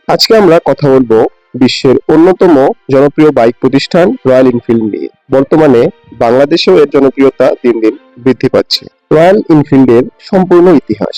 আজকে আমরা কথা বলবো বিশ্বের অন্যতম জনপ্রিয় বাইক প্রতিষ্ঠান রয়্যাল এনফিল্ড নিয়ে। বর্তমানে বাংলাদেশেও এর জনপ্রিয়তা দিন দিন বৃদ্ধি পাচ্ছে। রয়্যাল এনফিল্ডের সম্পূর্ণ ইতিহাস।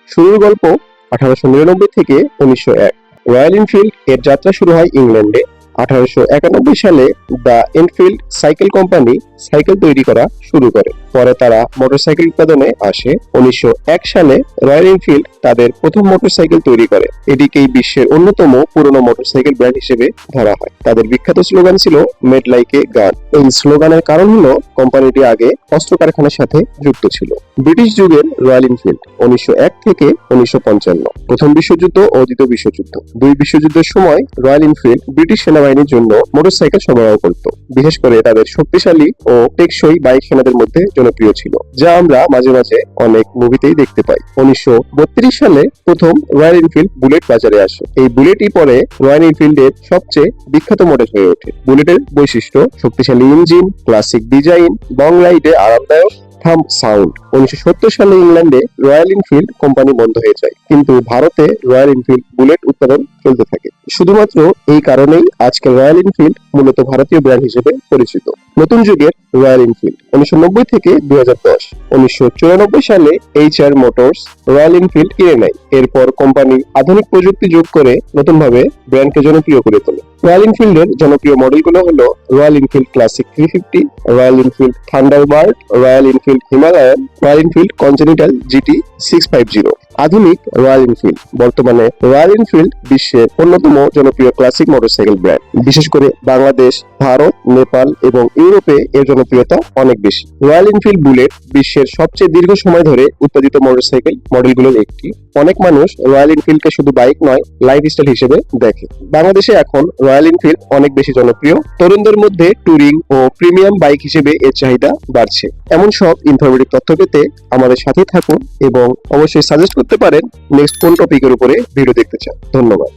শুরুর গল্প 1899 থেকে 1901। রয়্যাল এনফিল্ড এর যাত্রা শুরু হয় ইংল্যান্ডে। 1891 সালে the Enfield cycle company cycle তৈরি করা শুরু করে। পরে তারা মোটরসাইকেল উৎপাদনে আসে। 1901 সালে রয়্যাল এনফিল্ড তাদের প্রথম মোটরসাইকেল তৈরি করে। এটিকেই বিশ্বের অন্যতম পুরনো মোটরসাইকেল ব্র্যান্ড হিসেবে ধরা হয়। তাদের বিখ্যাত স্লোগান ছিল মেড লাইক এ গান। এই স্লোগানের কারণ হলো কোম্পানিটি আগে অস্ত্র কারখানার সাথে যুক্ত ছিল। ব্রিটিশ যুগের রয়্যাল এনফিল্ড 1901 থেকে 1955। প্রথম বিশ্বযুদ্ধ ও দ্বিতীয় বিশ্বযুদ্ধ, দুই বিশ্বযুদ্ধের সময় রয়্যাল এনফিল্ড ব্রিটিশ সেনাবাহিনীর জন্য মোটরসাইকেল সরবরাহ করত। বিশেষ করে তাদের শক্তিশালী ও টেকসই বাইক সেনাদের মধ্যে জনপ্রিয় ছিল, যা আমরা মাঝে মাঝে অনেক মুভিতেই দেখতে পাই। 1932 সালে প্রথম রয়্যাল এনফিল্ড বুলেট বাজারে আসে। এই বুলেটই পরে রয়্যাল এনফিল্ডের সবচেয়ে বিখ্যাত মডেল হয়ে ওঠে। বুলেটের বৈশিষ্ট্য শক্তিশালী ইঞ্জিন, ক্লাসিক ডিজাইন, লং রাইডে আরামদায়ক থাম্ব সাউন্ড। 1970 সালে ইংল্যান্ডে রয়্যাল এনফিল্ড কোম্পানি বন্ধ হয়ে যায়, কিন্তু ভারতে রয়্যাল এনফিল্ড বুলেট উৎপাদন চলতে থাকে। শুধুমাত্র এই কারণেই আজকের রয়্যাল এনফিল্ড মূলত ভারতীয় ব্র্যান্ড হিসেবে পরিচিত। নতুন যুগের রয়্যাল এনফিল্ড 1990 থেকে 2010। 1994 সালে HR মোটরস রয়্যাল এনফিল্ড কিনে নেয়। এরপর কোম্পানি আধুনিক প্রযুক্তি যোগ করে নতুনভাবে ব্র্যান্ডকে জনপ্রিয় করে তোলে। রয়্যাল এনফিল্ডের জনপ্রিয় মডেলগুলো হলো royal Enfield classic 350, royal Enfield Thunderbird, royal Enfield Himalayan, royal Enfield continental GT 650। আধুনিক রয়্যাল এনফিল্ড। বর্তমানে রয়্যাল এনফিল্ড বিশ্বের অন্যতম জনপ্রিয় ক্লাসিক মোটরসাইকেল ব্র্যান্ড। বিশেষ করে বাংলাদেশ, ভারত, নেপাল এবং ইউরোপে এর জনপ্রিয়তা অনেক বেশি। রয়্যাল এনফিল্ড বুলেট বিশ্বের সবচেয়ে দীর্ঘ সময় ধরে উৎপাদিত মোটরসাইকেল মডেলগুলোর একটি। অনেক মানুষ রয়্যাল এনফিল্ডকে শুধু বাইক নয়, লাইফস্টাইল হিসেবে দেখে। বাংলাদেশে এখন রয়্যাল এনফিল্ড অনেক বেশি জনপ্রিয়। তরুণদের মধ্যে ট্যুরিং ও প্রিমিয়াম বাইক হিসেবে এর চাহিদা বাড়ছে। এমন সব ইনফরমেটিভ তথ্য পেতে আমাদের সাথেই থাকুন এবং অবশ্যই সাজেস্ট করতে পারেন নেক্সট কোন টপিকের উপরে ভিডিও দেখতে চান। ধন্যবাদ।